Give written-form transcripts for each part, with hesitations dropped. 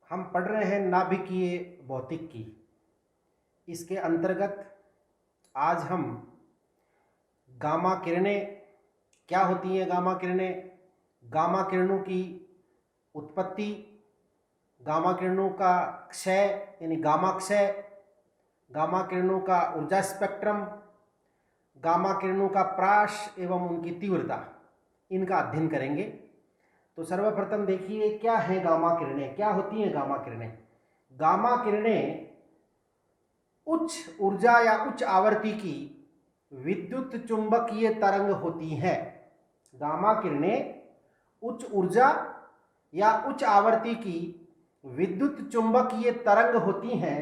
हम पढ़ रहे हैं नाभिकीय भौतिक की। इसके अंतर्गत आज हम गामा किरणें क्या होती हैं, गामा किरणों की उत्पत्ति, गामा किरणों का क्षय यानी गामा क्षय, गामा किरणों का ऊर्जा स्पेक्ट्रम, गामा किरणों का प्राश एवं उनकी तीव्रता, इनका अध्ययन करेंगे। तो सर्वप्रथम देखिए क्या है गामा किरणें, क्या होती हैं गामा किरणें। गामा किरणें उच्च ऊर्जा या उच्च आवर्ती की विद्युत चुंबकीय तरंग होती हैं। गामा किरणें उच्च ऊर्जा या उच्च आवर्ती की विद्युत चुंबकीय तरंग होती हैं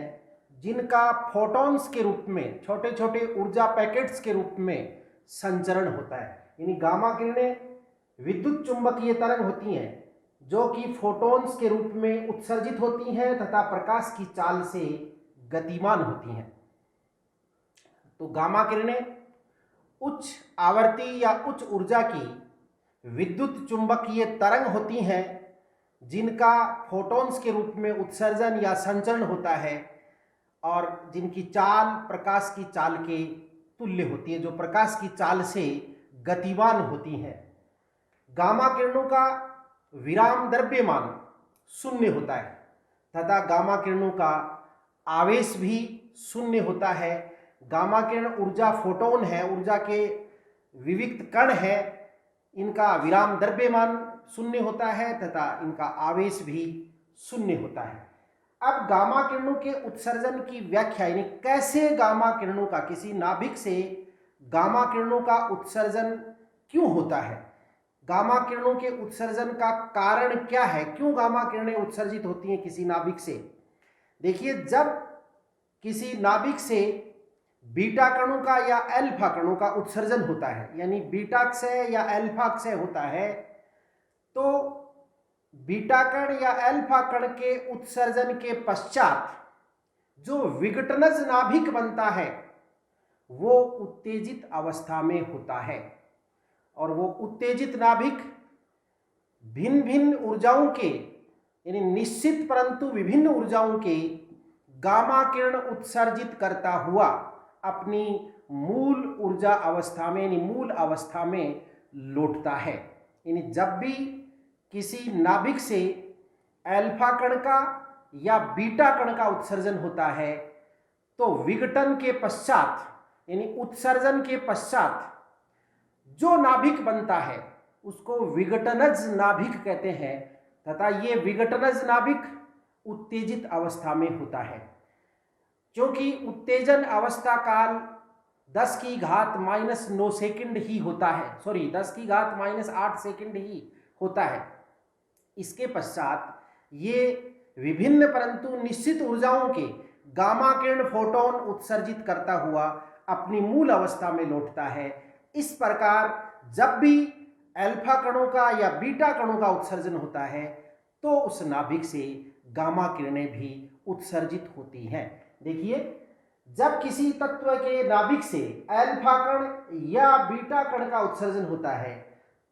जिनका फोटॉन्स के रूप में, छोटे छोटे ऊर्जा पैकेट्स के रूप में संचरण होता है। यानी गामा किरणें विद्युत चुंबकीय तरंग होती हैं जो कि फोटॉन्स के रूप में उत्सर्जित होती हैं तथा प्रकाश की चाल से गतिमान होती हैं। तो गामा किरणें उच्च आवर्ती या उच्च ऊर्जा की विद्युत चुंबकीय तरंग होती हैं जिनका फोटॉन्स के रूप में उत्सर्जन या संचरण होता है और जिनकी चाल प्रकाश की चाल के तुल्य होती है, जो प्रकाश की चाल से गतिमान होती हैं। गामा किरणों का विराम द्रव्यमान शून्य होता है तथा गामा किरणों का आवेश भी शून्य होता है। गामा किरण ऊर्जा फोटोन है, ऊर्जा के विविक्त कण है, इनका विराम द्रव्यमान शून्य होता है तथा इनका आवेश भी शून्य होता है। अब गामा किरणों के उत्सर्जन की व्याख्या, यानी कैसे गामा किरणों का, किसी नाभिक से गामा किरणों का उत्सर्जन क्यों होता है, गामा किरणों के उत्सर्जन का कारण क्या है, क्यों गामा किरणें उत्सर्जित होती हैं किसी नाभिक से। देखिए, जब किसी नाभिक से बीटा कणों का या अल्फा कणों का उत्सर्जन होता है, यानी बीटा क्षय या अल्फा क्षय होता है, तो बीटा कण या अल्फा कण के उत्सर्जन के पश्चात जो विघटनज नाभिक बनता है वो उत्तेजित अवस्था में होता है और वो उत्तेजित नाभिक भिन्न भिन्न ऊर्जाओं के, यानी निश्चित परंतु विभिन्न ऊर्जाओं के गामा किरण उत्सर्जित करता हुआ अपनी मूल ऊर्जा अवस्था में, यानी मूल अवस्था में लौटता है। यानी जब भी किसी नाभिक से अल्फा कण का या बीटा कण का उत्सर्जन होता है तो विघटन के पश्चात, यानी उत्सर्जन के पश्चात जो नाभिक बनता है उसको विघटनज नाभिक कहते हैं तथा ये विघटनज नाभिक उत्तेजित अवस्था में होता है। क्योंकि उत्तेजन अवस्था काल 10⁻⁻9 सेकंड ही होता है, 10⁻⁻8 सेकंड ही होता है। इसके पश्चात ये विभिन्न परंतु निश्चित ऊर्जाओं के गामा किरण फोटोन उत्सर्जित करता हुआ अपनी मूल अवस्था में लौटता है। इस प्रकार जब भी अल्फा कणों का या बीटा कणों का उत्सर्जन होता है तो उस नाभिक से गामा किरणें भी उत्सर्जित होती हैं। देखिए, जब किसी तत्व के नाभिक से अल्फा कण या बीटा कण का उत्सर्जन होता है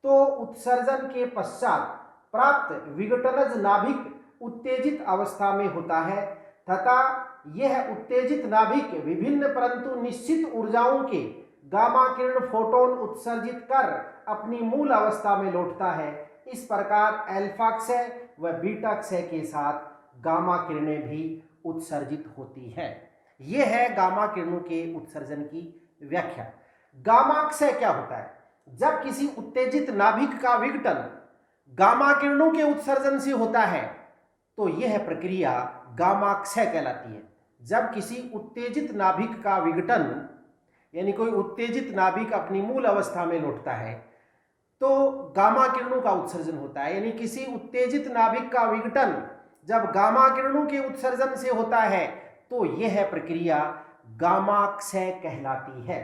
तो उत्सर्जन के पश्चात प्राप्त विघटनज नाभिक उत्तेजित अवस्था में होता है तथा यह उत्तेजित नाभिक विभिन्न परंतु निश्चित ऊर्जाओं के गामा किरण फोटोन उत्सर्जित कर अपनी मूल अवस्था में लौटता है। इस प्रकार अल्फा क्षय व बीटा क्षय के साथ गामा किरणें भी उत्सर्जित होती हैं। यह है गामा किरणों के उत्सर्जन की व्याख्या। गामा क्षय क्या होता है? जब किसी उत्तेजित नाभिक का विघटन गामा किरणों के उत्सर्जन से होता है तो यह प्रक्रिया गामा क्षय कहलाती है। जब किसी उत्तेजित नाभिक का विघटन, यानी कोई उत्तेजित नाभिक अपनी मूल अवस्था में लौटता है तो गामा किरणों का उत्सर्जन होता है। यानी किसी उत्तेजित नाभिक का विघटन जब गामा किरणों के उत्सर्जन से होता है तो यह प्रक्रिया गामा क्षय कहलाती है।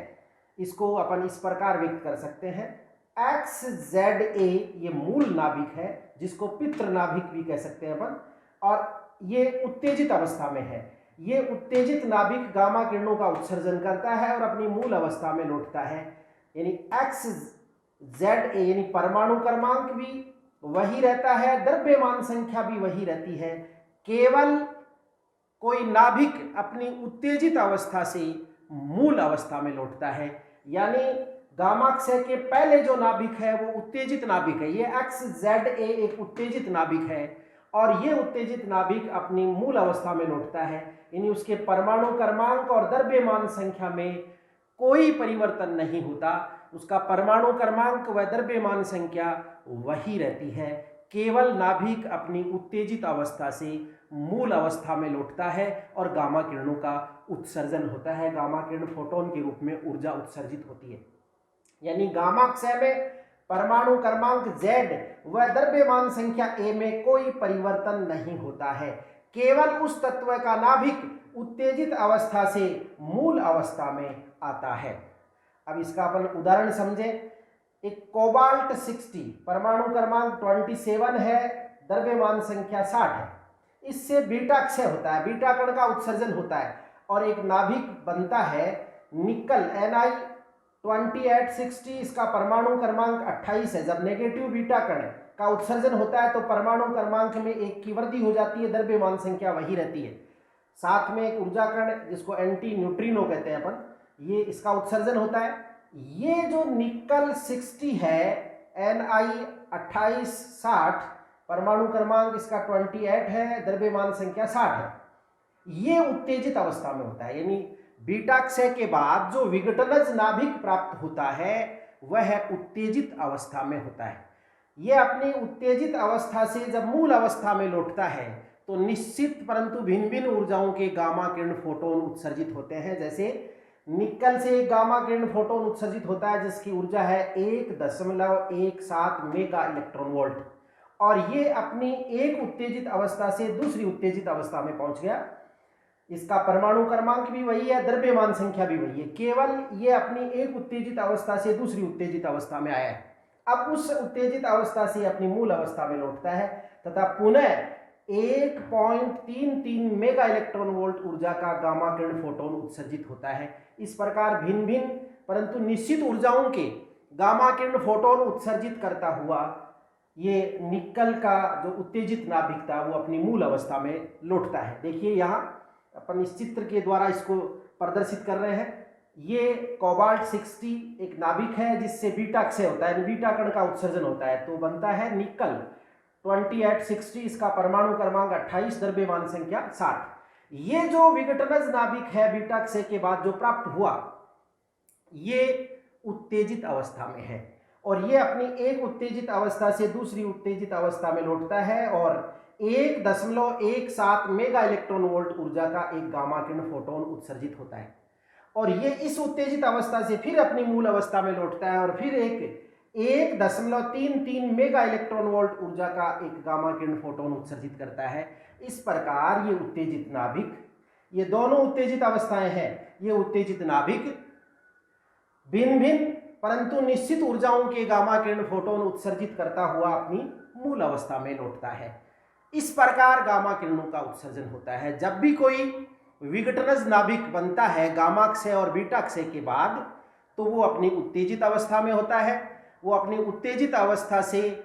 इसको अपन इस प्रकार व्यक्त कर सकते हैं, XZA ये मूल नाभिक है जिसको पितृ नाभिक भी कह सकते हैं अपन, और ये उत्तेजित अवस्था में है। ये उत्तेजित नाभिक गामा किरणों का उत्सर्जन करता है और अपनी मूल अवस्था में लौटता है। यानी XZA यानी परमाणु क्रमांक भी वही रहता है, द्रव्यमान संख्या भी वही रहती है, केवल कोई नाभिक अपनी उत्तेजित अवस्था से मूल अवस्था में लौटता है। यानी गामाक्षय के पहले जो नाभिक है वो उत्तेजित नाभिक है। ये XZA एक उत्तेजित नाभिक है और ये उत्तेजित नाभिक अपनी मूल अवस्था में लौटता है। यानी उसके परमाणु क्रमांक और द्रव्यमान संख्या में कोई परिवर्तन नहीं होता। उसका परमाणु क्रमांक व द्रव्यमान संख्या वही रहती है। केवल नाभिक अपनी उत्तेजित अवस्था से मूल अवस्था में लौटता है और गामा किरणों का उत्सर्जन होता है। गामा किरण फोटोन के रूप में ऊर्जा उत्सर्जित होती है। यानी गामाक्षय में परमाणु क्रमांक Z व द्रव्यमान संख्या A में कोई परिवर्तन नहीं होता है। केवल उस तत्व का नाभिक उत्तेजित अवस्था से मूल अवस्था में आता है। अब इसका अपन उदाहरण समझें। एक कोबाल्ट 60 परमाणु क्रमांक 27 है, द्रव्यमान संख्या 60 है। इससे बीटा क्षय होता है, बीटा कण का उत्सर्जन होता है और एक नाभिक बनता है निकल Ni2860। इसका परमाणु क्रमांक 28 है। जब नेगेटिव बीटा कण का उत्सर्जन होता है तो परमाणु क्रमांक में 1 की वृद्धि हो जाती है, द्रव्यमान संख्या वही रहती है। साथ में एक ऊर्जा कण जिसको एंटी न्यूट्रिनो कहते हैं अपन, ये इसका उत्सर्जन होता है। ये जो निकल 60 है, Ni2860, परमाणु क्रमांक इसका 28 है, द्रव्यमान संख्या 60 है। ये उत्तेजित अवस्था में होता है। यानी बीटा क्षय के बाद जो विघटनज नाभिक प्राप्त होता है वह उत्तेजित अवस्था में होता है। यह अपनी उत्तेजित अवस्था से जब मूल अवस्था में लौटता है तो निश्चित परंतु भिन्न भिन्न ऊर्जाओं के गामा किरण फोटोन उत्सर्जित होते हैं। जैसे निकल से एक गामा किरण फोटोन उत्सर्जित होता है जिसकी ऊर्जा है 1.17 मेगा इलेक्ट्रॉन वोल्ट और ये अपनी एक उत्तेजित अवस्था से दूसरी उत्तेजित अवस्था में पहुंच गया। इसका परमाणु क्रमांक भी वही है, द्रव्यमान संख्या भी वही है, केवल ये अपनी एक उत्तेजित अवस्था से दूसरी उत्तेजित अवस्था में आया है। अब उस उत्तेजित अवस्था से अपनी मूल अवस्था में लौटता है तथा पुनः 1.33 मेगा इलेक्ट्रॉन वोल्ट ऊर्जा का गामा किरण फोटोन उत्सर्जित होता है। इस प्रकार भिन्न भिन्न परंतु निश्चित ऊर्जाओं के गामा किरण फोटोन उत्सर्जित करता हुआ ये निकल का जो उत्तेजित नाभिक था वो अपनी मूल अवस्था में लौटता है। देखिए यहाँ अपन इस चित्र के द्वारा इसको प्रदर्शित कर रहे हैं। ये कोबाल्ट 60 एक नाभिक है जिससे बीटा क्षय होता है, बीटा कण का उत्सर्जन होता है, तो बनता है निकल 2860। इसका परमाणु क्रमांक 28, द्रव्यमान संख्या 60। ये जो विघटनज नाभिक है बीटा क्षय के बाद जो प्राप्त हुआ ये उत्तेजित अवस्था में है और ये अपनी एक उत्तेजित अवस्था से दूसरी उत्तेजित अवस्था में लौटता है और 1.17 मेगा इलेक्ट्रॉन वोल्ट ऊर्जा का एक गामा किरण फोटोन उत्सर्जित होता है और ये इस उत्तेजित अवस्था से फिर अपनी मूल अवस्था में लौटता है और फिर एक 1.33 मेगा इलेक्ट्रॉन वोल्ट ऊर्जा का एक गामा किरण फोटोन उत्सर्जित करता है। इस प्रकार ये उत्तेजित नाभिक, ये दोनों उत्तेजित अवस्थाएं हैं, ये उत्तेजित नाभिक भिन्न भिन्न परंतु निश्चित ऊर्जाओं के गामा किरण फोटोन उत्सर्जित करता हुआ अपनी मूल अवस्था में लौटता है। इस प्रकार गामा किरणों का उत्सर्जन होता है। जब भी कोई विघटनज नाभिक बनता है गामा क्षय और बीटा क्षय के बाद तो वो अपनी उत्तेजित अवस्था में होता है। वो अपनी उत्तेजित अवस्था से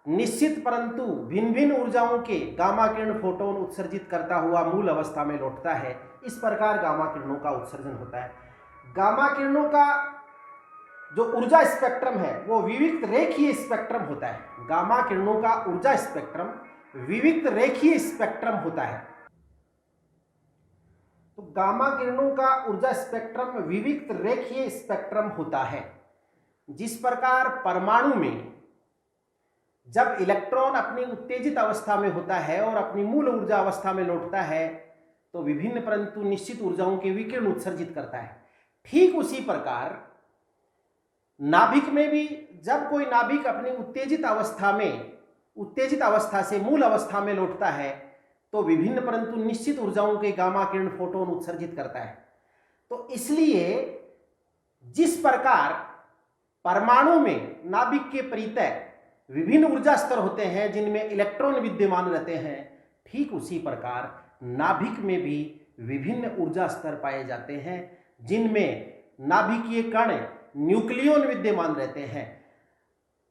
निश्चित परंतु भिन्न भिन्न ऊर्जाओं के गामा किरण फोटोन उत्सर्जित करता हुआ मूल अवस्था में लौटता है। इस प्रकार गामा किरणों का उत्सर्जन होता है। गामा किरणों का जो ऊर्जा स्पेक्ट्रम है वो विविक्त रेखीय स्पेक्ट्रम होता है। गामा किरणों का ऊर्जा स्पेक्ट्रम विविक्त रेखीय स्पेक्ट्रम होता है। तो गामा किरणों का ऊर्जा स्पेक्ट्रम विविक्त रेखीय स्पेक्ट्रम होता है। जिस प्रकार परमाणु में जब इलेक्ट्रॉन अपनी उत्तेजित अवस्था में होता है और अपनी मूल ऊर्जा अवस्था में लौटता है तो विभिन्न परंतु निश्चित ऊर्जाओं के विकिरण उत्सर्जित करता है, ठीक उसी प्रकार नाभिक में भी जब कोई नाभिक अपनी उत्तेजित अवस्था से मूल अवस्था में लौटता है तो विभिन्न परंतु निश्चित ऊर्जाओं के गामा किरण फोटोन उत्सर्जित करता है। तो इसलिए जिस प्रकार परमाणु में नाभिक के परितः विभिन्न ऊर्जा स्तर होते हैं जिनमें इलेक्ट्रॉन विद्यमान रहते हैं, ठीक उसी प्रकार नाभिक में भी विभिन्न ऊर्जा स्तर पाए जाते हैं जिनमें नाभिकीय कण न्यूक्लियॉन विद्यमान रहते हैं।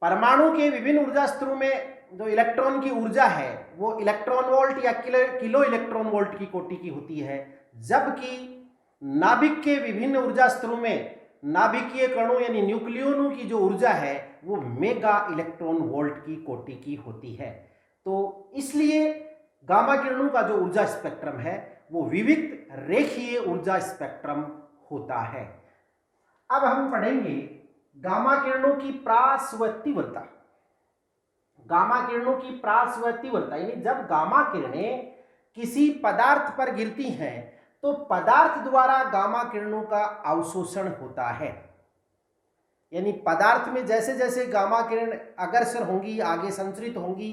परमाणु के विभिन्न ऊर्जा स्तरों में जो इलेक्ट्रॉन की ऊर्जा है वो इलेक्ट्रॉन वोल्ट या किलो इलेक्ट्रॉन वोल्ट की कोटि की होती है, जबकि नाभिक के विभिन्न ऊर्जा स्तरों में नाभिकीय कणों यानी न्यूक्लियोनों की जो ऊर्जा है वो मेगा इलेक्ट्रॉन वोल्ट की कोटि की होती है। तो इसलिए गामा किरणों का जो ऊर्जा स्पेक्ट्रम है वो विविक्त रेखीय ऊर्जा स्पेक्ट्रम होता है। अब हम पढ़ेंगे गामा किरणों की प्रास व तीव्रता। गामा किरणों की प्रास व तीव्रता यानी जब गामा किरणें किसी पदार्थ पर गिरती हैं तो पदार्थ द्वारा गामा किरणों का अवशोषण होता है। यानी पदार्थ में जैसे जैसे गामा किरण अग्रसर होंगी, आगे संचरित होंगी,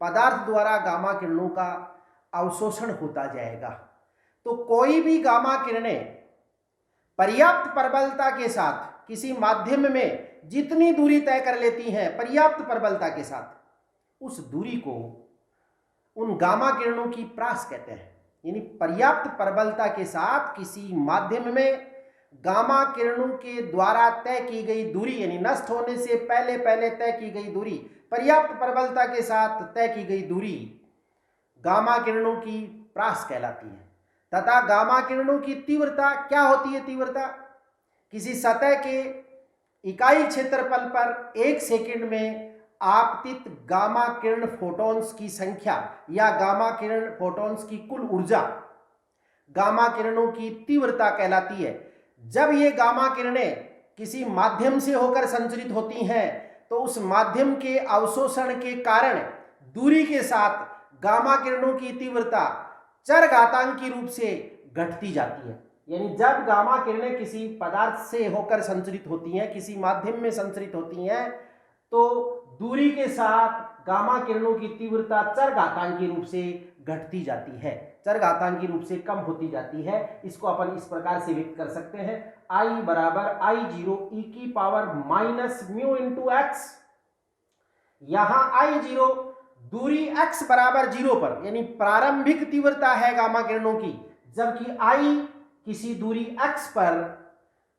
पदार्थ द्वारा गामा किरणों का अवशोषण होता जाएगा। तो कोई भी गामा किरणें पर्याप्त प्रबलता के साथ किसी माध्यम में जितनी दूरी तय कर लेती हैं पर्याप्त प्रबलता के साथ, उस दूरी को उन गामा किरणों की प्रास कहते हैं। यानी पर्याप्त प्रबलता के साथ किसी माध्यम में गामा किरणों के द्वारा तय की गई दूरी यानी नष्ट होने से पहले पहले तय की गई दूरी, पर्याप्त प्रबलता के साथ तय की गई दूरी गामा किरणों की प्रास कहलाती है। तथा गामा किरणों की तीव्रता क्या होती है? तीव्रता किसी सतह के इकाई क्षेत्रफल पर 1 सेकंड में आपतित गामा किरण फोटॉन्स की संख्या या गामा किरण फोटॉन्स की कुल ऊर्जा गामा किरणों की तीव्रता कहलाती है। जब ये गामा किरणें किसी माध्यम से होकर संचरित होती हैं तो उस माध्यम के अवशोषण के कारण दूरी के साथ गामा किरणों की तीव्रता चरघातांकी रूप से घटती जाती है। यानी जब गामा किरणें किसी पदार्थ से होकर संचरित होती हैं, किसी माध्यम में संचरित होती हैं, तो दूरी के साथ गामा किरणों की तीव्रता चरघातांकी रूप से घटती जाती है, चरघातांकी रूप से कम होती जाती है। इसको अपन इस प्रकार से व्यक्त कर सकते हैं, I बराबर I0 e की power minus mu into x. यहां I0 दूरी x बराबर 0 पर यानी प्रारंभिक तीव्रता है गामा किरणों की, जबकि I किसी दूरी x पर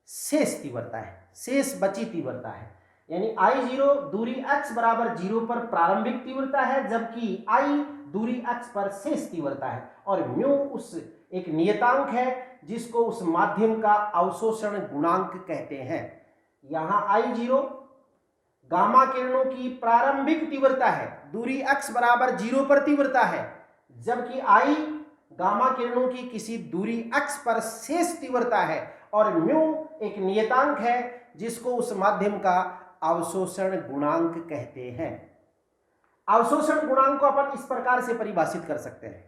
शेष तीव्रता है, शेष बची तीव्रता है। यानी I0 दूरी x बराबर 0 पर प्रारंभिक तीव्रता है, जबकि I दूरी x पर शेष तीव्रता है, और म्यू उस एक नियतांक है जिसको उस माध्यम का अवशोषण गुणांक कहते हैं। यहां I0 गामा किरणों की प्रारंभिक तीव्रता है, दूरी x बराबर 0 पर तीव्रता है, जबकि I गामा किरणों की किसी दूरी x पर शेष तीव्रता है, और म्यू एक नियतांक है जिसको उस माध्यम का अवशोषण गुणांक कहते हैं। अवशोषण गुणांक को अपन इस प्रकार से परिभाषित कर सकते हैं,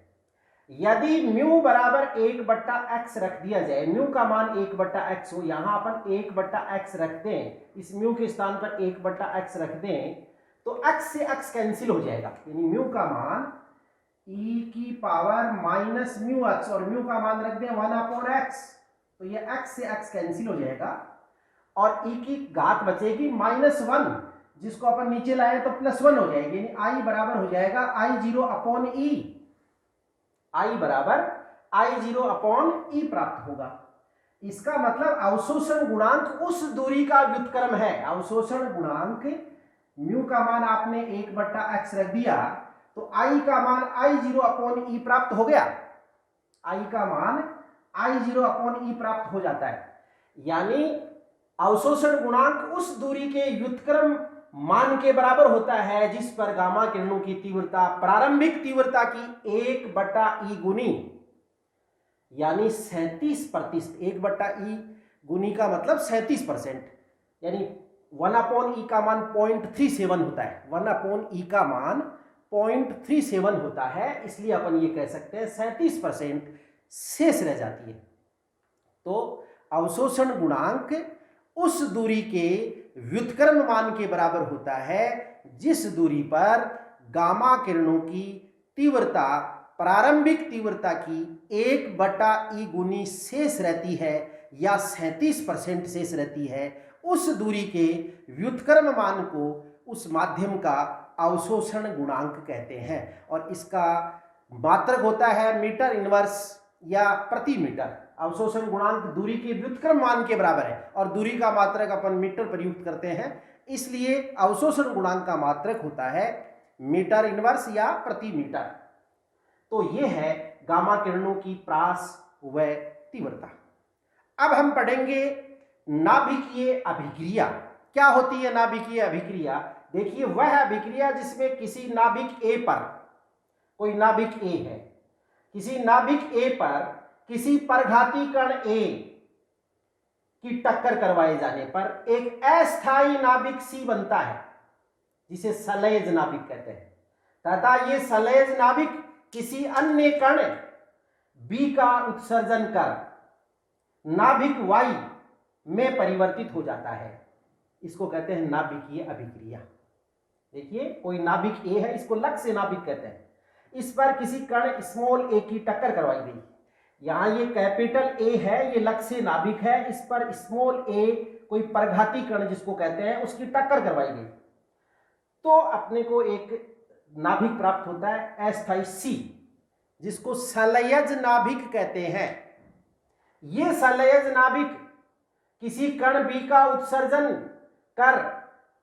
यदि म्यू बराबर 1/x रख दिया जाए, म्यू का मान 1/x हो, यहां अपन 1/x रख दें, इस म्यू के स्थान पर 1/x रख दें, तो x से x कैंसिल हो जाएगा। यानी म्यू का मान e की पावर माइनस म्यू x और म्यू का मान रख दें 1/x, तो ये x से x कैंसिल हो जाएगा और e की घात बचेगी -1, जिसको अपन नीचे लाए तो +1 हो जाएगी। यानी I बराबर हो जाएगा I0 अपॉन e, I बराबर I0 अपॉन e प्राप्त होगा। इसका मतलब अवशोषण गुणांक उस दूरी का व्युत्क्रम है। अवशोषण गुणांक म्यू का मान आपने 1/x रख दिया तो I का मान I0 अपॉन e प्राप्त हो गया, I का मान I0 अपॉन e प्राप्त हो जाता है। यानी अवशोषण गुणांक उस दूरी के व्युत्क्रम मान के बराबर होता है जिस पर गामा किरणों की तीव्रता प्रारंभिक तीव्रता की 1/e गुनी यानी 37%, 1/e गुनी का मतलब 37%, यानी 1/e का मान 0.37 होता है, 1/e का मान 0.37 होता है, इसलिए अपन ये कह सकते हैं 37% शेष रह जाती है। तो अवशोषण गुणांक उस दूरी के व्युत्क्रम मान के बराबर होता है जिस दूरी पर गामा किरणों की तीव्रता प्रारंभिक तीव्रता की 1/e गुनी शेष रहती है या 37% शेष रहती है। उस दूरी के व्युत्क्रम मान को उस माध्यम का अवशोषण गुणांक कहते हैं और इसका मात्रक होता है मीटर इनवर्स या प्रति मीटर। अवशोषण गुणांक दूरी के व्युत्क्रम मान के बराबर है और दूरी का मात्रक अपन मीटर प्रयुक्त करते हैं, इसलिए अवशोषण गुणांक का मात्रक होता है मीटर इनवर्स या प्रति मीटर। तो ये है गामा किरणों की प्रास व तीव्रता। अब हम पढ़ेंगे नाभिकीय अभिक्रिया। क्या होती है नाभिकीय अभिक्रिया? देखिए, वह अभिक्रिया जिसमें किसी नाभिक ए पर, कोई नाभिक ए है, किसी नाभिक ए पर किसी परघाती कण ए की टक्कर करवाए जाने पर एक अस्थायी नाभिक सी बनता है, जिसे सलेज नाभिक कहते हैं, तथा ये सलेज नाभिक किसी अन्य कण बी का उत्सर्जन कर नाभिक वाई में परिवर्तित हो जाता है। इसको कहते हैं नाभिकीय अभिक्रिया। देखिए, कोई नाभिक ए है, इसको लक्ष्य नाभिक कहते हैं। इस पर किसी कण स्मॉल ए की टक्कर करवाई गई। यहां ये कैपिटल ए है, ये लक्ष्य नाभिक है, इस पर स्मॉल ए कोई परघाती कण जिसको कहते हैं उसकी टक्कर करवाई गई, तो अपने को एक नाभिक प्राप्त होता है अस्थायी सी, जिसको सलयज नाभिक कहते हैं। ये सलयज नाभिक किसी कण बी का उत्सर्जन कर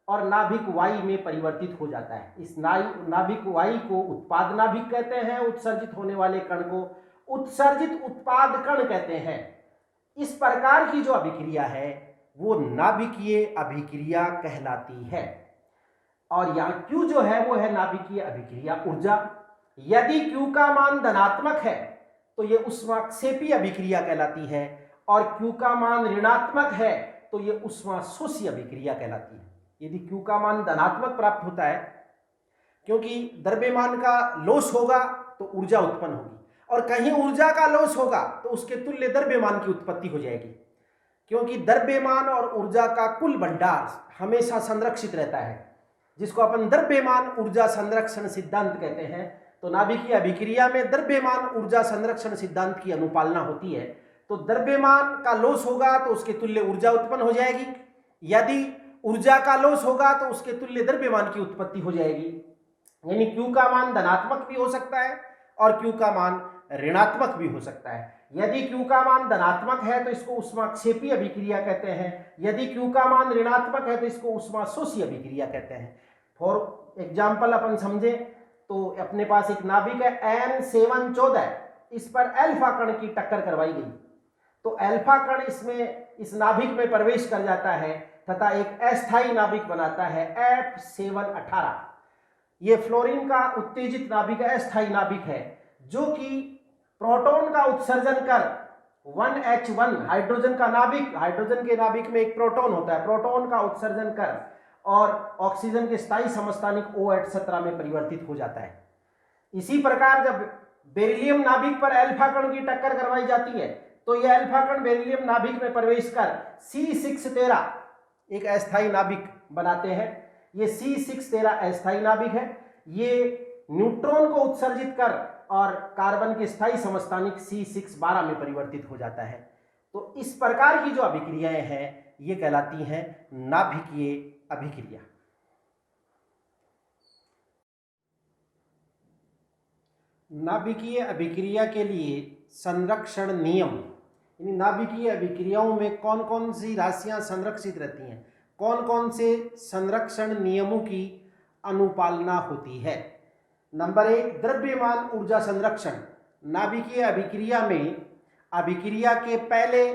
और नाभिक वाई में परिवर्तित हो जाता है। इस नाभिक वाई को उत्पाद नाभिक कहते हैं, उत्सर्जित होने वाले कण को उत्सर्जित उत्पाद कण कहते हैं। इस प्रकार की जो अभिक्रिया है वो नाभिकीय अभिक्रिया कहलाती है। और यहाँ Q जो है वो है नाभिकीय अभिक्रिया ऊर्जा। यदि Q का मान धनात्मक है तो ये ऊष्माक्षेपी अभिक्रिया कहलाती है, और Q का मान ऋणात्मक है तो ये ऊष्माशोषी अभिक्रिया कहलाती है। यदि Q का मान धनात्मक प्राप्त होता है, क्योंकि द्रव्यमान का लोस होगा तो ऊर्जा उत्पन्न होगी, और कहीं ऊर्जा का लोस होगा तो उसके तुल्य द्रव्यमान की उत्पत्ति हो जाएगी, क्योंकि द्रव्यमान और ऊर्जा का कुल भंडार हमेशा संरक्षित रहता है, जिसको अपन द्रव्यमान ऊर्जा संरक्षण सिद्धांत कहते हैं। तो नाभिकीय अभिक्रिया में द्रव्यमान ऊर्जा संरक्षण सिद्धांत की अनुपालना होती है। तो द्रव्यमान का लोस होगा तो उसके तुल्य ऊर्जा उत्पन्न हो जाएगी, यदि ऊर्जा का लोस होगा तो उसके तुल्य द्रव्यमान की उत्पत्ति हो जाएगी। यानी Q का मान धनात्मक भी हो सकता है और Q का मान ऋणात्मक भी हो सकता है। यदि Q का मान धनात्मक है तो इसको ऊष्माक्षेपी अभिक्रिया कहते हैं, यदि Q का मान ऋणात्मक है तो इसको ऊष्माशोषी अभिक्रिया कहते हैं। फॉर एग्जाम्पल अपन समझे तो अपने पास एक नाभिक है N714, इस पर अल्फा कण की टक्कर करवाई गई, तो अल्फा कण इस नाभिक में प्रवेश कर जाता है तथा एक अस्थायी नाभिक बनाता है F718। ये फ्लोरीन का उत्तेजित नाभिक अस्थायी नाभिक है, जो कि प्रोटॉन का उत्सर्जन कर 1H1 हाइड्रोजन का नाभिक, हाइड्रोजन के नाभिक में एक प्रोटॉन होता है, प्रोटॉन का उत्सर्जन कर और ऑक्सीजन के स्थायी समस्थानिक OH17 में परिवर्तित हो जाता है। इसी प्रकार जब बेरिलियम नाभिक पर अल्फा कण की टक्कर करवाई जाती है तो यह अल्फा कण बेरिलियम नाभिक में प्रवेश कर C613 एक अस्थायी नाभिक बनाते हैं। ये C613 अस्थायी नाभिक है। ये न्यूट्रॉन को उत्सर्जित कर और कार्बन के स्थायी समस्थानिक C612 में परिवर्तित हो जाता है। तो इस प्रकार की जो अभिक्रियाएं हैं ये कहलाती हैं नाभिकीय अभिक्रिया। नाभिकीय अभिक्रिया के लिए संरक्षण नियम, यानी नाभिकीय अभिक्रियाओं में कौन कौन सी राशियां संरक्षित रहती हैं, कौन कौन से संरक्षण नियमों की अनुपालना होती है। नंबर 1, द्रव्यमान ऊर्जा संरक्षण। नाभिकीय अभिक्रिया में अभिक्रिया के पहले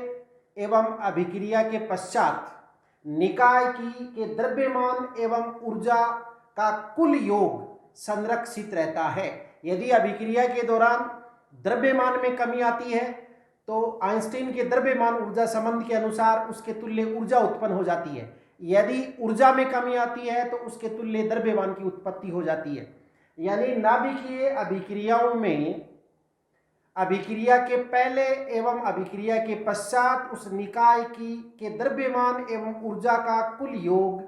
एवं अभिक्रिया के पश्चात निकाय के द्रव्यमान एवं ऊर्जा का कुल योग संरक्षित रहता है। यदि अभिक्रिया के दौरान द्रव्यमान में कमी आती है तो आइंस्टीन के द्रव्यमान ऊर्जा संबंध के अनुसार उसके तुल्य ऊर्जा उत्पन्न हो जाती है। यदि ऊर्जा में कमी आती है तो उसके तुल्य द्रव्यमान की उत्पत्ति हो जाती है। यानी नाभिकीय अभिक्रियाओं में अभिक्रिया के पहले एवं अभिक्रिया के पश्चात उस निकाय के द्रव्यमान एवं ऊर्जा का कुल योग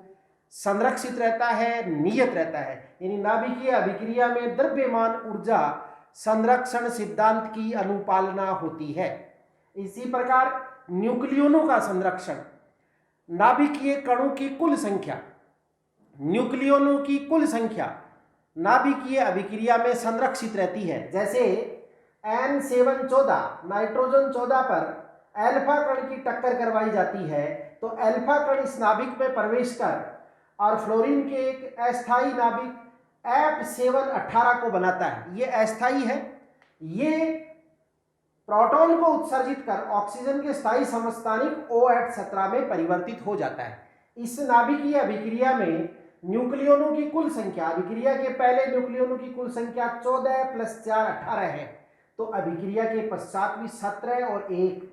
संरक्षित रहता है, नियत रहता है। यानी नाभिकीय अभिक्रिया में द्रव्यमान ऊर्जा संरक्षण सिद्धांत की अनुपालना होती है। इसी प्रकार न्यूक्लियोनों का संरक्षण, नाभिकीय कणों की कुल संख्या, न्यूक्लियोनों की कुल संख्या नाभिकीय अभिक्रिया में संरक्षित रहती है। जैसे N714 नाइट्रोजन 14 पर अल्फा कण की टक्कर करवाई जाती है तो अल्फा कण इस नाभिक में प्रवेश कर और फ्लोरीन के एक अस्थायी नाभिक F718 को बनाता है। ये अस्थाई है, ये प्रोटॉन को उत्सर्जित कर ऑक्सीजन के स्थायी समस्थानिक OH17 में परिवर्तित हो जाता है। इस नाभिकीय अभिक्रिया में न्यूक्लियोनों की कुल संख्या, अभिक्रिया के पहले न्यूक्लियोनों की कुल संख्या 14 + 4 18 है, तो अभिक्रिया के पश्चात भी 17 और 1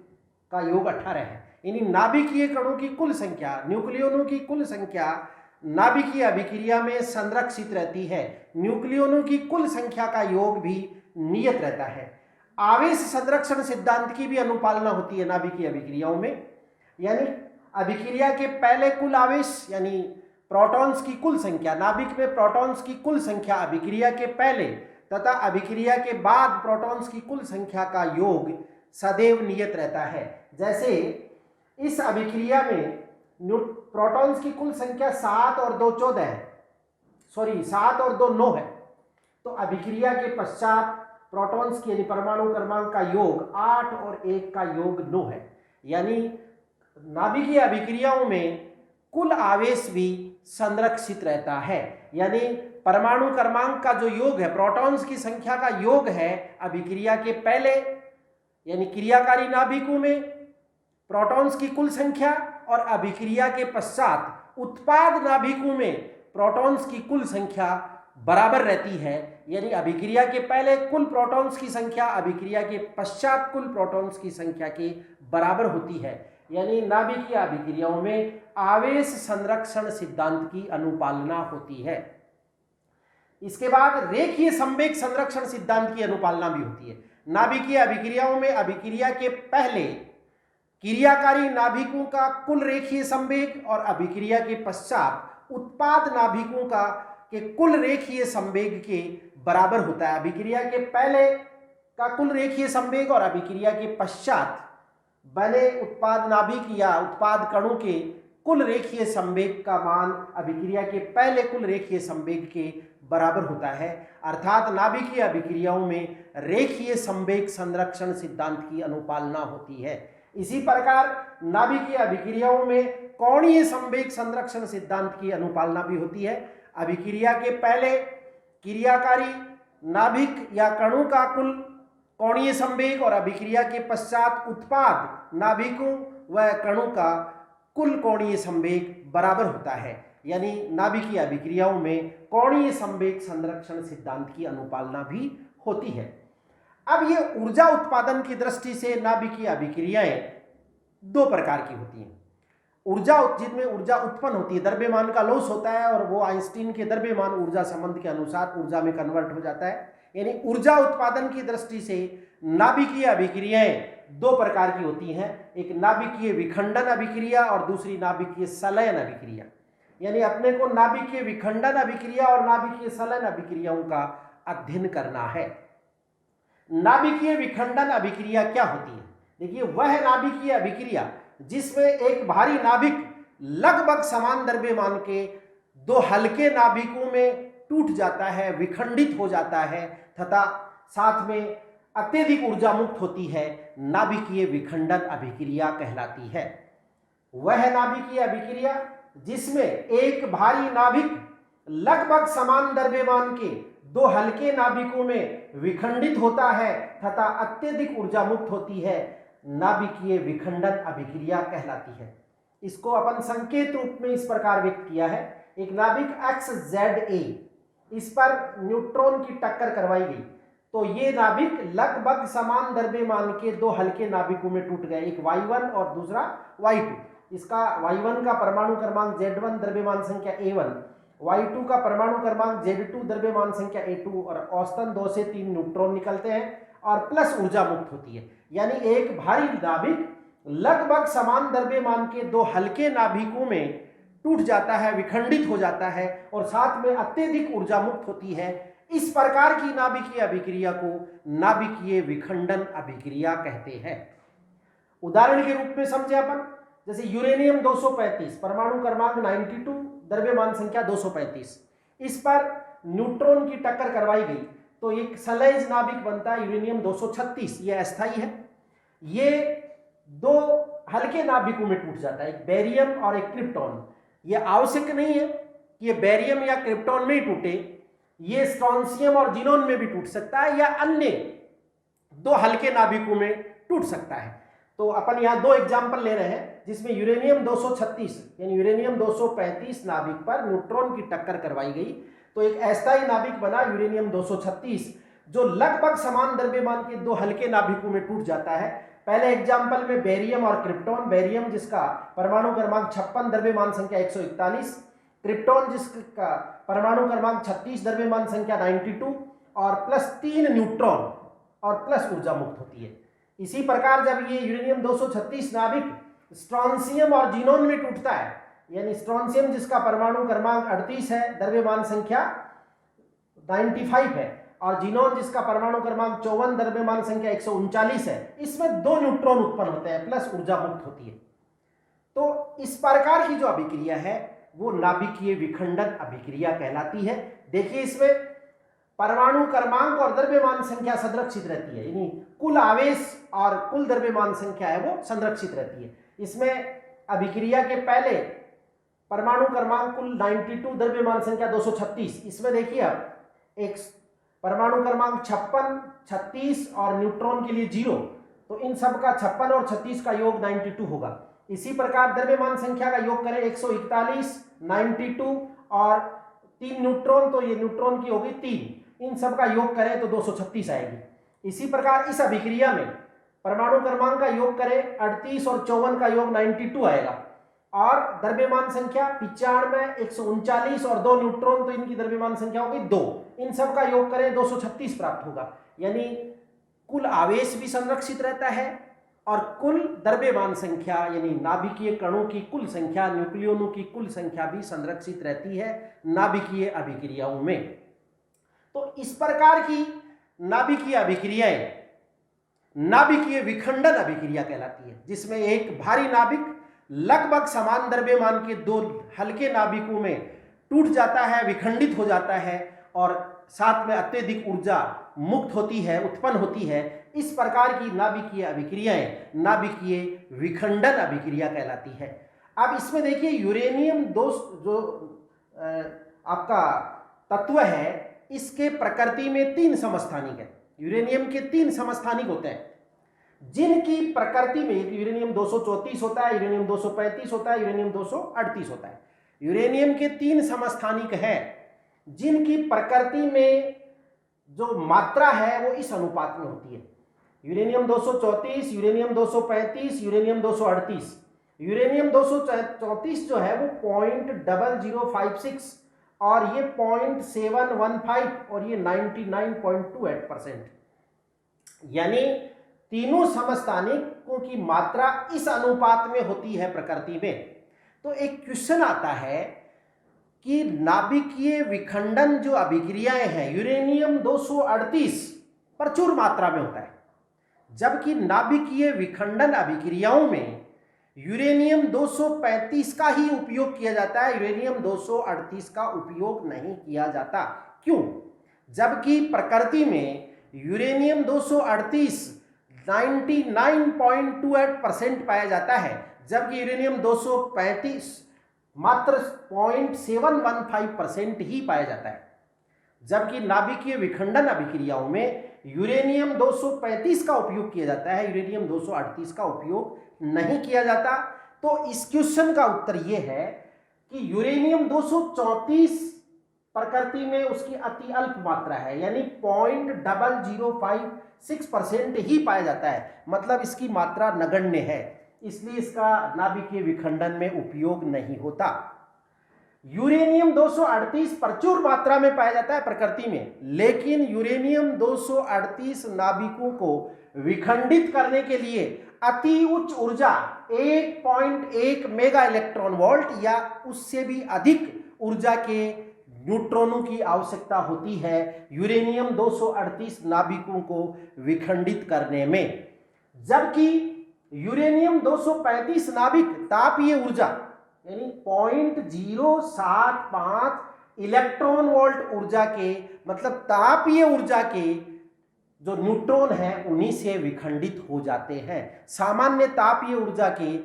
का योग 18 है। यानी नाभिकीय कणों की कुल संख्या, न्यूक्लियोनों की कुल संख्या नाभिकीय अभिक्रिया में संरक्षित रहती है। न्यूक्लियोनों की कुल संख्या का योग भी नियत रहता है। आवेश संरक्षण सिद्धांत की भी अनुपालना होती है नाभिकीय अभिक्रियाओं में, यानी अभिक्रिया के पहले कुल आवेश यानी प्रोटॉन्स की कुल संख्या, नाभिक में प्रोटॉन्स की कुल संख्या अभिक्रिया के पहले तथा अभिक्रिया के बाद प्रोटॉन्स की कुल संख्या का योग सदैव नियत रहता है। जैसे इस अभिक्रिया में प्रोटॉन्स की कुल संख्या 7 और 2 14 है, 7 और 2 9 है, तो अभिक्रिया के पश्चात प्रोटॉन्स की यानी परमाणु क्रमांक का योग 8 और 1 का योग 9 है। यानी नाभिकीय अभिक्रियाओं में कुल आवेश भी संरक्षित रहता है, यानी परमाणु क्रमांक का जो योग है, प्रोटॉन्स की संख्या का योग है, अभिक्रिया के पहले यानी क्रियाकारी नाभिकों में प्रोटॉन्स की कुल संख्या और अभिक्रिया के पश्चात उत्पाद नाभिकों में प्रोटॉन्स की कुल संख्या बराबर रहती है। यानी अभिक्रिया के पहले कुल प्रोटॉन्स की संख्या अभिक्रिया के पश्चात कुल प्रोटॉन्स की संख्या के बराबर होती है। यानी नाभिकीय अभिक्रियाओं में आवेश संरक्षण सिद्धांत की अनुपालना होती है। इसके बाद रेखीय संवेग संरक्षण सिद्धांत की अनुपालना भी होती है। नाभिकीय अभिक्रियाओं में अभिक्रिया के पहले क्रियाकारी नाभिकों का कुल रेखीय संवेग और अभिक्रिया के पश्चात उत्पाद नाभिकों का के कुल रेखीय संवेग के बराबर होता है। अभिक्रिया के पहले का कुल रेखीय संवेग और अभिक्रिया के पश्चात बने उत्पाद नाभिक या उत्पाद कणों के कुल रेखीय संवेग का मान अभिक्रिया के पहले कुल रेखीय संवेग के बराबर होता है। अर्थात नाभिकीय अभिक्रियाओं में रेखीय संवेग संरक्षण सिद्धांत की अनुपालना होती है। इसी प्रकार नाभिकीय अभिक्रियाओं में कोणीय संवेग संरक्षण सिद्धांत की अनुपालना भी होती है। अभिक्रिया के पहले क्रियाकारी नाभिक या कणों का कुल कोणीय संवेग और अभिक्रिया के पश्चात उत्पाद नाभिकों व कणों का कुल कोणीय संवेग बराबर होता है। यानी नाभिकीय अभिक्रियाओं में कोणीय संवेग संरक्षण सिद्धांत की अनुपालना भी होती है। अब ये ऊर्जा उत्पादन की दृष्टि से नाभिकीय अभिक्रियाएं दो प्रकार की होती हैं। ऊर्जा जिनमें ऊर्जा उत्पन्न होती है, द्रव्यमान का लॉस होता है और वो आइंस्टीन के द्रव्यमान ऊर्जा संबंध के अनुसार ऊर्जा में कन्वर्ट हो जाता है। यानी ऊर्जा उत्पादन की दृष्टि से नाभिकीय अभिक्रियाएं दो प्रकार की होती हैं, एक नाभिकीय विखंडन अभिक्रिया और दूसरी नाभिकीय संलयन अभिक्रिया। यानी अपने को नाभिकीय विखंडन अभिक्रिया और नाभिकीय संलयन अभिक्रियाओं का अध्ययन करना है। नाभिकीय विखंडन अभिक्रिया क्या होती है? देखिए, वह नाभिकीय अभिक्रिया जिसमें एक भारी नाभिक लगभग समान द्रव्यमान के दो हल्के नाभिकों में टूट जाता है, विखंडित हो जाता है तथा साथ में अत्यधिक ऊर्जा मुक्त होती है, नाभिकीय विखंडन अभिक्रिया कहलाती है। वह नाभिकीय अभिक्रिया जिसमें एक भारी नाभिक लगभग समान द्रव्यमान के दो हल्के नाभिकों में विखंडित होता है तथा अत्यधिक ऊर्जा मुक्त होती है, नाभिकीय विखंडन अभिक्रिया कहलाती है। इसको अपन संकेत रूप में इस प्रकार व्यक्त किया है। एक नाभिक XZA, इस पर न्यूट्रॉन की टक्कर करवाई गई तो ये नाभिक लगभग समान द्रव्यमान के दो हल्के नाभिकों में टूट गए, एक Y1 और दूसरा Y2। इसका Y1 का परमाणु क्रमांक Z1 द्रव्यमान संख्या A1, Y2 का परमाणु क्रमांक Z2 द्रव्यमान संख्या A2 और औसतन 2 से 3 न्यूट्रॉन निकलते हैं और प्लस ऊर्जा मुक्त होती है। यानी एक भारी नाभिक लगभग समान द्रव्यमान के दो हल्के नाभिकों में टूट जाता है, विखंडित हो जाता है और साथ में अत्यधिक ऊर्जा मुक्त होती है। इस प्रकार की नाभिकीय अभिक्रिया को नाभिकीय विखंडन अभिक्रिया कहते हैं। उदाहरण के रूप में समझे अपन, जैसे यूरेनियम 235 परमाणु क्रमांक 92 द्रव्यमान संख्या 235, इस पर न्यूट्रॉन की टक्कर करवाई गई तो एक सलेज नाभिक बनता है यूरेनियम 236। यह अस्थायी है, ये दो हल्के नाभिकों में टूट जाता है, एक बेरियम और एक क्रिप्टॉन। यह आवश्यक नहीं है कि ये बेरियम या क्रिप्टॉन में ही टूटे, ये स्ट्रोंशियम और जिनोन में भी टूट सकता है या अन्य दो हल्के नाभिकों में टूट सकता है। तो अपन यहाँ दो एग्जाम्पल ले रहे हैं जिसमें यूरेनियम 236 यानी यूरेनियम 235 नाभिक पर न्यूट्रॉन की टक्कर करवाई गई। तो एक अस्थायी नाभिक बना यूरेनियम 236 जो लगभग समान द्रव्यमान के दो हल्के नाभिकों में टूट जाता है। पहले एग्जाम्पल में बेरियम और क्रिप्टॉन, बेरियम जिसका परमाणु क्रमांक 56 द्रव्यमान संख्या 141, क्रिप्टॉन जिसका परमाणु क्रमांक 36 द्रव्यमान संख्या 92 और प्लस 3 न्यूट्रॉन और प्लस ऊर्जा मुक्त होती है। इसी प्रकार जब ये यूरेनियम 236 नाभिक स्ट्रोंशियम और जिनोन में टूटता है, यानी स्ट्रोंशियम जिसका परमाणु क्रमांक 38 है, द्रव्यमान संख्या 95 है, और जिनोन जिसका परमाणु क्रमांक 54 द्रव्यमान संख्या 139 है, इसमें दो न्यूट्रॉन उत्पन्न होते हैं प्लस ऊर्जा मुक्त होती है। तो इस प्रकार की जो अभिक्रिया है वो नाभिकीय विखंडन अभिक्रिया कहलाती है। देखिए इसमें परमाणु क्रमांक और द्रव्यमान संख्या संरक्षित रहती है, यानी कुल आवेश और कुल द्रव्यमान संख्या है वो संरक्षित रहती है। इसमें अभिक्रिया के पहले परमाणु क्रमांक कुल 92, द्रव्यमान संख्या 236। इसमें देखिए अब एक परमाणु क्रमांक 56, 36 और न्यूट्रॉन के लिए 0, तो इन सब का 56 और 36 का योग 92 होगा। इसी प्रकार द्रव्यमान संख्या का योग करें 141, 92 और 3 न्यूट्रॉन, तो ये न्यूट्रॉन की होगी 3, इन सब का योग करें तो 236 आएगी। इसी प्रकार इस अभिक्रिया में परमाणु क्रमांक का योग करें 38 और 54 का योग 92 आएगा, और द्रव्यमान संख्या 95, 139 और 2 न्यूट्रॉन, तो इनकी द्रव्यमान संख्या होगी 2, इन सब का योग करें 236 प्राप्त होगा। यानी कुल आवेश भी संरक्षित रहता है और कुल द्रव्यमान संख्या यानी नाभिकीय कणों की कुल संख्या, न्यूक्लियोनों की कुल संख्या भी संरक्षित रहती है नाभिकीय अभिक्रियाओं में। तो इस प्रकार की नाभिकीय अभिक्रियाएं नाभिकीय विखंडन अभिक्रिया कहलाती है, जिसमें एक भारी नाभिक लगभग समान द्रव्यमान के दो हल्के नाभिकों में टूट जाता है, विखंडित हो जाता है और साथ में अत्यधिक ऊर्जा मुक्त होती है, उत्पन्न होती है। इस प्रकार की नाभिकीय अभिक्रियाएं नाभिकीय विखंडन अभिक्रिया कहलाती है। अब इसमें देखिए यूरेनियम जो आपका तत्व है, इसके प्रकृति में 3 समस्थानिक है। यूरेनियम के 3 समस्थानिक होते हैं जिनकी प्रकृति में यूरेनियम 234 होता है, यूरेनियम 235 होता है, यूरेनियम 238 होता है। यूरेनियम के 3 समस्थानिक हैं जिनकी प्रकृति में जो मात्रा है वो इस अनुपात में होती है। Uranium 234, uranium 235, uranium 238। यूरेनियम 234 जो है वो 0.0056 और ये 0.715 और ये 99.28%, यानी तीनों समस्थानिकों की मात्रा इस अनुपात में होती है प्रकृति में। तो एक क्वेश्चन आता है कि नाभिकीय विखंडन जो अभिक्रियाएं हैं, यूरेनियम 238 प्रचुर मात्रा में होता है, जबकि नाभिकीय विखंडन अभिक्रियाओं में यूरेनियम 235 का ही उपयोग किया जाता है, यूरेनियम 238 का उपयोग नहीं किया जाता। क्यों? जबकि प्रकृति में यूरेनियम 238 99.28% पाया जाता है, जबकि यूरेनियम 235 मात्र 0.715% ही पाया जाता है। जबकि नाभिकीय विखंडन अभिक्रियाओं में यूरेनियम 235 का उपयोग किया जाता है, यूरेनियम 238 का उपयोग नहीं किया जाता। तो इस क्वेश्चन का उत्तर यह है कि यूरेनियम 234 प्रकृति में उसकी अति अल्प मात्रा है, यानी 0.0056% ही पाया जाता है, मतलब इसकी मात्रा नगण्य है, इसलिए इसका नाभिकीय विखंडन में उपयोग नहीं होता। यूरेनियम 238 प्रचुर मात्रा में पाया जाता है प्रकृति में, लेकिन यूरेनियम 238 नाभिकों को विखंडित करने के लिए अति उच्च ऊर्जा 1.1 मेगा इलेक्ट्रॉन वोल्ट या उससे भी अधिक ऊर्जा के न्यूट्रॉनों की आवश्यकता होती है यूरेनियम 238 नाभिकों को विखंडित करने में। जबकि यूरेनियम 235 नाभिक तापीय ऊर्जा यानी 0.075 इलेक्ट्रॉन वोल्ट ऊर्जा के, मतलब तापीय ऊर्जा के जो न्यूट्रॉन हैं उन्हीं से विखंडित हो जाते हैं। सामान्य तापीय ऊर्जा के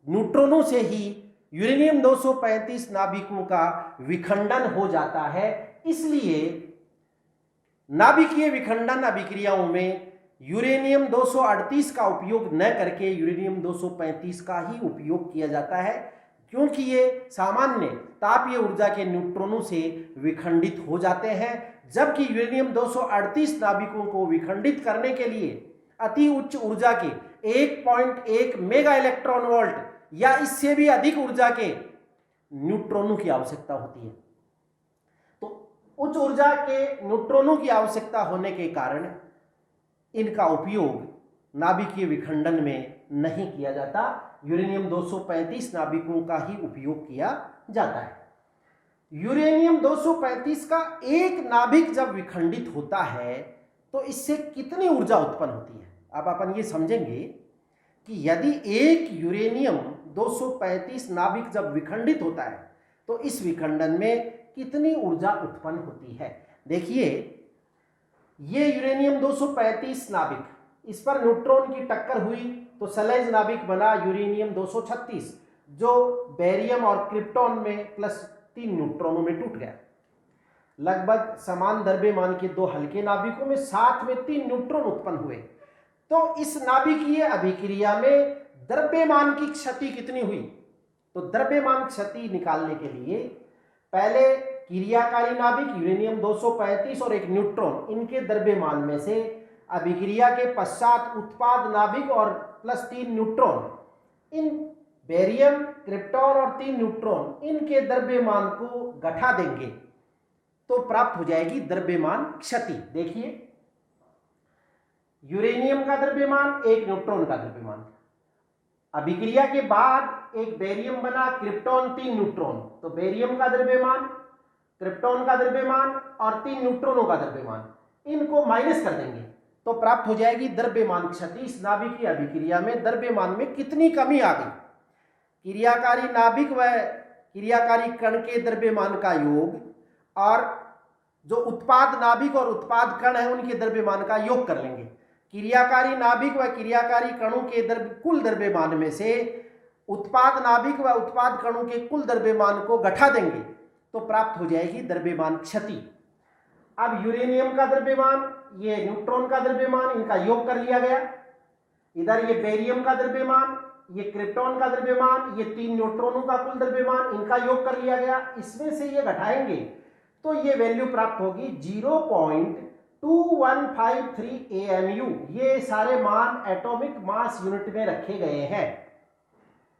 न्यूट्रॉनों से ही यूरेनियम 235 नाभिकों का विखंडन हो जाता है। इसलिए नाभिकीय विखंडन अभिक्रियाओं में यूरेनियम 238 का उपयोग न करके यूरेनियम 235 का ही उपयोग किया जाता है, क्योंकि ये सामान्य तापीय ऊर्जा के न्यूट्रॉनों से विखंडित हो जाते हैं, जबकि यूरेनियम 238 नाभिकों को विखंडित करने के लिए अति उच्च ऊर्जा के 1.1 मेगा इलेक्ट्रॉन वोल्ट या इससे भी अधिक ऊर्जा के न्यूट्रॉनों की आवश्यकता होती है। तो उच्च ऊर्जा के न्यूट्रॉनों की आवश्यकता होने के कारण इनका उपयोग नाभिकीय विखंडन में नहीं किया जाता, यूरेनियम 235 नाभिकों का ही उपयोग किया जाता है। यूरेनियम 235 का एक नाभिक जब विखंडित होता है तो इससे कितनी ऊर्जा उत्पन्न होती है। अब अपन ये समझेंगे कि यदि एक यूरेनियम 235 नाभिक जब विखंडित होता है तो इस विखंडन में कितनी ऊर्जा उत्पन्न होती है। देखिए, ये यूरेनियम 235 नाभिक, इस पर न्यूट्रॉन की टक्कर हुई तो सलेज नाभिक बना यूरेनियम 236, जो बेरियम और क्रिप्टॉन में +3 न्यूट्रॉनों में टूट गया। लगभग समान द्रव्यमान के दो हल्के नाभिकों में साथ में 3 न्यूट्रॉन उत्पन्न हुए। तो इस नाभिकीय अभिक्रिया में द्रव्यमान की क्षति कितनी हुई। तो द्रव्यमान क्षति निकालने के लिए पहले क्रियाकारी नाभिक यूरेनियम 235 और एक न्यूट्रॉन, इनके द्रव्यमान में से अभिक्रिया के पश्चात उत्पाद नाभिक और +3 न्यूट्रॉन, इन बेरियम, क्रिप्टॉन और 3 न्यूट्रॉन, इनके द्रव्यमान को घटा देंगे तो प्राप्त हो जाएगी द्रव्यमान क्षति। देखिए, यूरेनियम का द्रव्यमान, एक न्यूट्रॉन का द्रव्यमान, अभिक्रिया के बाद एक बेरियम बना, क्रिप्टॉन, 3 न्यूट्रॉन, तो बेरियम का द्रव्यमान, क्रिप्टॉन का द्रव्यमान और 3 न्यूट्रॉनों का द्रव्यमान, इनको माइनस कर देंगे तो प्राप्त हो जाएगी द्रव्यमान क्षति। इस नाभिकीय अभिक्रिया में द्रव्यमान में कितनी कमी आ गई। क्रियाकारी नाभिक व क्रियाकारी कण के द्रव्यमान का योग और जो उत्पाद नाभिक और उत्पाद कण है उनके द्रव्यमान का योग कर लेंगे। क्रियाकारी नाभिक व क्रियाकारी कणों के कुल द्रव्यमान में से उत्पाद नाभिक व उत्पाद कणों के कुल द्रव्यमान को घटा देंगे तो प्राप्त हो जाएगी द्रव्यमान क्षति। अब यूरेनियम का द्रव्यमान, ये न्यूट्रॉन का द्रव्यमान, इनका योग कर लिया गया। इधर ये बेरियम का द्रव्यमान, ये क्रिप्टॉन का द्रव्यमान, ये 3 न्यूट्रॉनों का कुल द्रव्यमान, इनका योग कर लिया गया। इसमें से ये घटाएंगे तो ये वैल्यू प्राप्त होगी 0.2153 AMU। ये सारे मान एटॉमिक मास यूनिट में रखे गए हैं।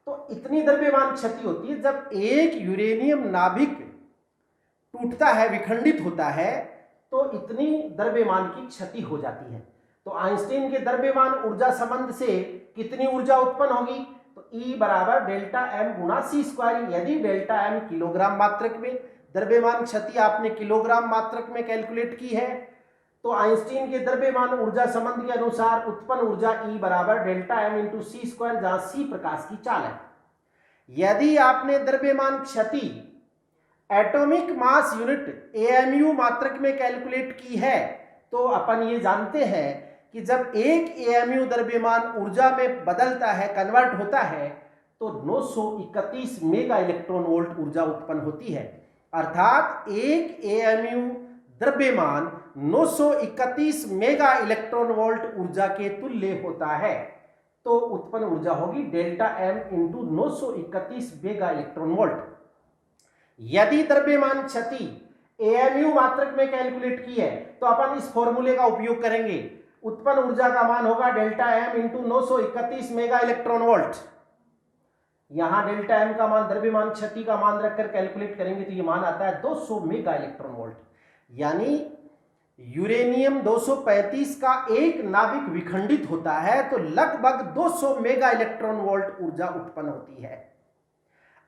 तो इतनी द्रव्यमान क्षति होती है जब एक यूरेनियम नाभिक टूटता है, विखंडित होता है, तो इतनी द्रव्यमान की क्षति हो जाती है। तो आइंस्टीन के द्रव्यमान ऊर्जा संबंध से कितनी ऊर्जा उत्पन्न होगी। तो E बराबर डेल्टा M गुणा c²। यदि डेल्टा M किलोग्राम मात्रक में, द्रव्यमान क्षति आपने किलोग्राम मात्रक में कैलकुलेट की है, तो आइंस्टीन के द्रव्यमान ऊर्जा संबंध के अनुसार उत्पन्न ऊर्जा E बराबर डेल्टा M × c², जहां c प्रकाश की चाल है। यदि आपने द्रव्यमान क्षति एटॉमिक मास यूनिट AMU मात्रक में कैलकुलेट की है, तो अपन ये जानते हैं कि जब एक AMU द्रव्यमान ऊर्जा में बदलता है, कन्वर्ट होता है, तो 931 मेगा इलेक्ट्रॉन वोल्ट ऊर्जा उत्पन्न होती है। अर्थात एक AMU द्रव्यमान 931 मेगा इलेक्ट्रॉन वोल्ट ऊर्जा के तुल्य होता है। तो उत्पन्न ऊर्जा होगी delta M × 931 mega electron volt. यदि द्रव्यमान क्षति AMU मात्रक में कैलकुलेट की है तो अपन इस फॉर्मूले का उपयोग करेंगे। उत्पन्न ऊर्जा का मान होगा delta M × 931 mega electron volt. यहां डेल्टा M का मान द्रव्यमान क्षति का मान रखकर कैलकुलेट करेंगे तो ये मान आता है 200 मेगा इलेक्ट्रॉन वोल्ट। यानी यूरेनियम 235 का एक नाभिक विखंडित होता है तो लगभग 200 मेगा इलेक्ट्रॉन वोल्ट ऊर्जा उत्पन्न होती है।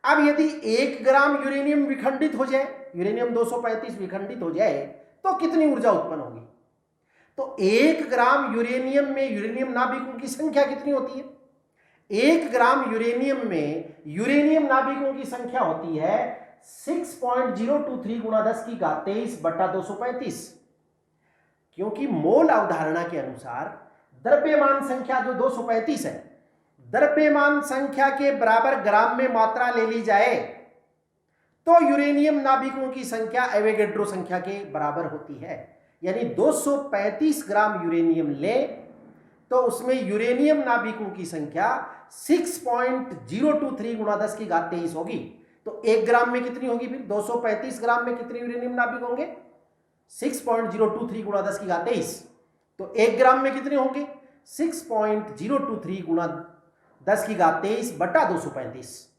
अब यदि 1 ग्राम यूरेनियम विखंडित हो जाए, यूरेनियम 235 विखंडित हो जाए तो कितनी ऊर्जा उत्पन्न होगी। तो 1 ग्राम यूरेनियम में यूरेनियम नाभिकों की संख्या कितनी होती है। 1 ग्राम यूरेनियम में यूरेनियम नाभिकों की संख्या होती है 6.023 × 10⁻23/235। क्योंकि मोल अवधारणा के अनुसार द्रव्यमान संख्या जो 235 है, द्रव्यमान संख्या के बराबर ग्राम में मात्रा ले ली जाए तो यूरेनियम नाभिकों की संख्या एवोगैड्रो संख्या के बराबर होती है। यानी 235 ग्राम यूरेनियम ले तो उसमें यूरेनियम नाभिकों की संख्या 6.023 गुणा 10 की घात 23 होगी। तो 1 ग्राम में कितनी होगी फिर? 235 ग्राम में कितने यूरेनियम नाभिक होंगे? 6.023 गुणा 10 की घात 23। तो 1 ग्राम में कितने होंगे? 6.023 गुणा 10 की घात 23 बटा 235।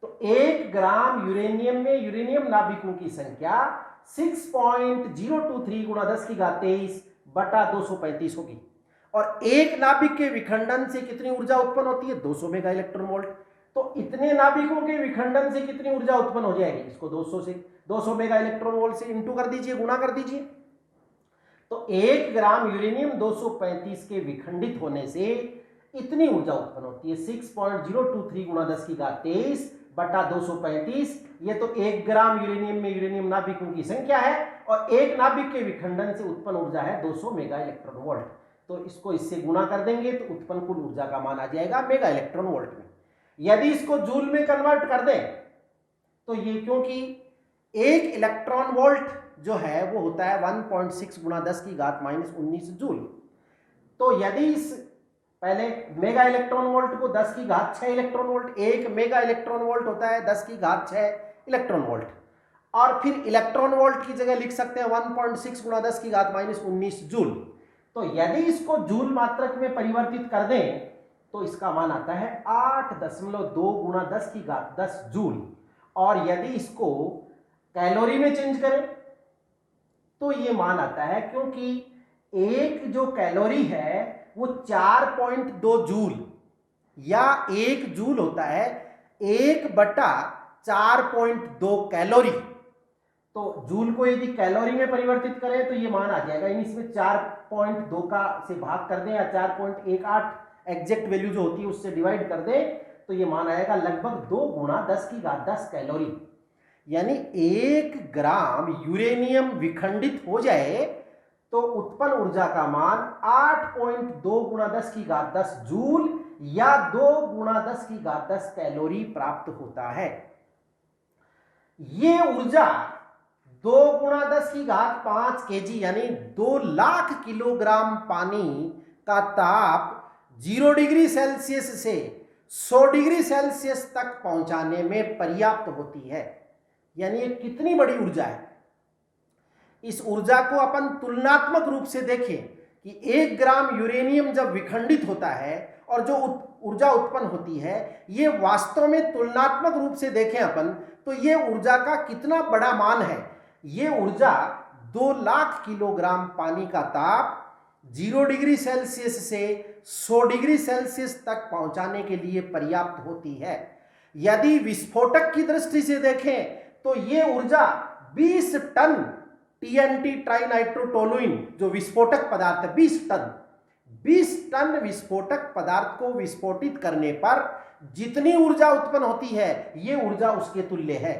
तो 1 ग्राम यूरेनियम में यूरेनियम नाभिकों की संख्या 6.023 गुणा 10 की घात 23 बटा 235 होगी। और एक नाभिक के विखंडन से कितनी ऊर्जा उत्पन्न होती है? 200 मेगा इलेक्ट्रॉन वोल्ट। तो इतने नाभिकों के विखंडन से कितनी ऊर्जा उत्पन्न हो जाएगी? इसको 200 मेगा इलेक्ट्रॉन वोल्ट से इंटू कर दीजिए, गुणा कर दीजिए। तो 1 ग्राम यूरेनियम 235 के विखंडित होने से इतनी ऊर्जा उत्पन्न होती है 6.023 गुणा 10 की घात 23 बटा 235। ये तो 1 ग्राम यूरेनियम में यूरेनियम नाभिकों की संख्या है और एक नाभिक के विखंडन से उत्पन्न ऊर्जा है 200 मेगा इलेक्ट्रॉन वोल्ट। तो इसको इससे गुणा कर देंगे तो उत्पन्न कुल ऊर्जा का मान आ जाएगा मेगा इलेक्ट्रॉन वोल्ट में। यदि इसको जूल में कन्वर्ट कर दें तो ये, क्योंकि 1 इलेक्ट्रॉन वोल्ट जो है वो होता है 1.6 गुणा 10 की घात -19 जूल। तो यदि इस पहले मेगा इलेक्ट्रॉन वोल्ट को 10 की घात 6 electron volt, 1 mega electron volt होता है 10 की घात 6 इलेक्ट्रॉन वोल्ट, और फिर इलेक्ट्रॉन वोल्ट की जगह लिख सकते हैं 1.6 गुणा 10 की घात -19 जूल। तो यदि इसको जूल मात्रक में परिवर्तित कर दें तो इसका मान आता है 8.2 गुणा 10 की घात 10 जूल। और यदि इसको कैलोरी में चेंज करें तो ये मान आता है, क्योंकि एक जो कैलोरी है वो 4.2 जूल या 1 जूल होता है 1/4.2 कैलोरी। तो जूल को यदि कैलोरी में परिवर्तित करें तो ये मान आ जाएगा, यानी इसमें 4.2 का से भाग कर दें या 4.18 एग्जैक्ट वैल्यू जो होती है उससे डिवाइड कर दें तो ये मान आएगा लगभग 2 गुणा 10 की घात 10 कैलोरी। यानी 1 ग्राम यूरेनियम विखंडित हो जाए तो उत्पन्न ऊर्जा का मान 8.2 गुणा 10 की घात 10 जूल या 2 गुणा 10 की घात 10 कैलोरी प्राप्त होता है। ये ऊर्जा 2 गुणा 10 की घात 5 केजी यानी 2 लाख किलोग्राम पानी का ताप 0 डिग्री सेल्सियस से 100 डिग्री सेल्सियस तक पहुंचाने में पर्याप्त होती है। यानी ये कितनी बड़ी ऊर्जा है। इस ऊर्जा को अपन तुलनात्मक रूप से देखें कि 1 ग्राम यूरेनियम जब विखंडित होता है और जो ऊर्जा उत्पन्न होती है, ये वास्तव में तुलनात्मक रूप से देखें अपन तो ये ऊर्जा का कितना बड़ा मान है। ये ऊर्जा 2 लाख किलोग्राम पानी का ताप 0 डिग्री सेल्सियस से 100 डिग्री सेल्सियस तक पहुंचाने के लिए पर्याप्त होती है। यदि विस्फोटक की दृष्टि से देखें तो ये ऊर्जा 20 टन TNT ट्राइनाइट्रोटोलुइन जो विस्फोटक पदार्थ है, 20 टन विस्फोटक पदार्थ को विस्फोटित करने पर जितनी ऊर्जा उत्पन्न होती है ये ऊर्जा उसके तुल्य है।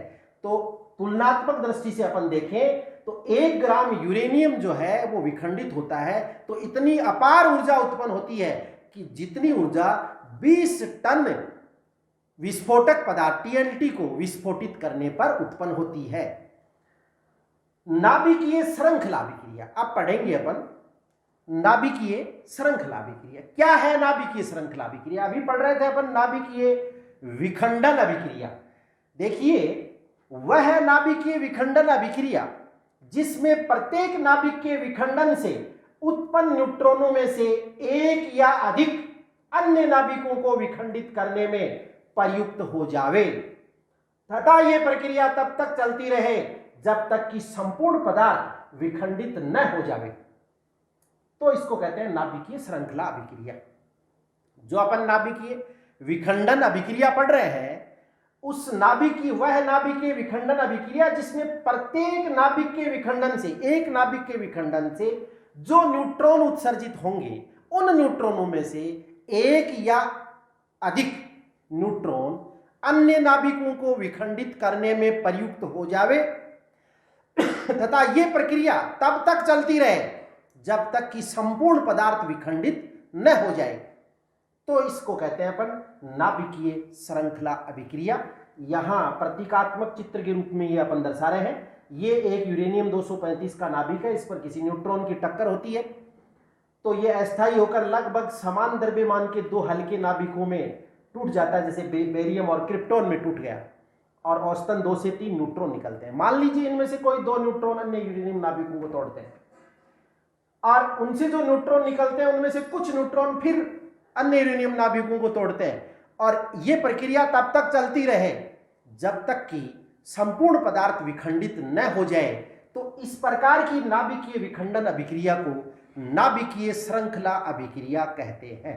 तो तुलनात्मक दृष्टि से अपन देखें तो 1 ग्राम यूरेनियम जो है वो विखंडित होता है तो इतनी अपार ऊर्जा उत्पन्न होती है कि जितनी ऊर्जा 20 टन विस्फोटक पदार्थ TNT को विस्फोटित करने पर उत्पन्न होती है। नाभिकीय श्रृंखला अभिक्रिया अब पढ़ेंगे अपन। नाभिकीय श्रृंखला अभिक्रिया क्या है? नाभिकीय श्रृंखला अभिक्रिया अभी पढ़ रहे थे अपन नाभिकीय विखंडन अभिक्रिया। देखिए, वह नाभिकीय विखंडन अभिक्रिया जिसमें प्रत्येक नाभिक के विखंडन से उत्पन्न न्यूट्रॉनों में से एक या अधिक अन्य नाभिकों को विखंडित करने में प्रयुक्त हो जावे तथा यह प्रक्रिया तब तक चलती रहे जब तक कि संपूर्ण पदार्थ विखंडित न हो जावे, तो इसको कहते हैं नाभिकीय श्रृंखला अभिक्रिया। जो अपन नाभिकीय विखंडन अभिक्रिया पढ़ रहे हैं उस वह नाभिकीय विखंडन अभिक्रिया जिसमें प्रत्येक नाभिक के विखंडन से, एक नाभिक के विखंडन से जो न्यूट्रॉन उत्सर्जित होंगे उन न्यूट्रॉनों में से एक या अधिक न्यूट्रॉन अन्य नाभिकों को विखंडित करने में प्रयुक्त हो जावे तथा यह प्रक्रिया तब तक चलती रहे जब तक कि संपूर्ण पदार्थ विखंडित न हो जाए, तो इसको कहते हैं अपन नाभिकीय श्रृंखला अभिक्रिया। यहां प्रतीकात्मक चित्र के रूप में ये अपन दर्शा रहे हैं। ये एक यूरेनियम 235 का नाभिक है, इस पर किसी न्यूट्रॉन की टक्कर होती है तो ये अस्थायी होकर लगभग समान द्रव्यमान के दो हल्के नाभिकों में टूट जाता है, जैसे बेरियम और क्रिप्टॉन में टूट गया, और औसतन 2 से 3 न्यूट्रॉन निकलते हैं। मान लीजिए इनमें से कोई 2 न्यूट्रॉन अन्य यूरेनियम नाभिकों को तोड़ते हैं, और उनसे जो न्यूट्रॉन निकलते हैं उनमें से कुछ न्यूट्रॉन फिर अन्य यूरेनियम नाभिकों को तोड़ते हैं, और यह प्रक्रिया तब तक चलती रहे जब तक कि संपूर्ण पदार्थ विखंडित न हो जाए। तो इस प्रकार की नाभिकीय विखंडन अभिक्रिया को नाभिकीय श्रृंखला अभिक्रिया कहते हैं।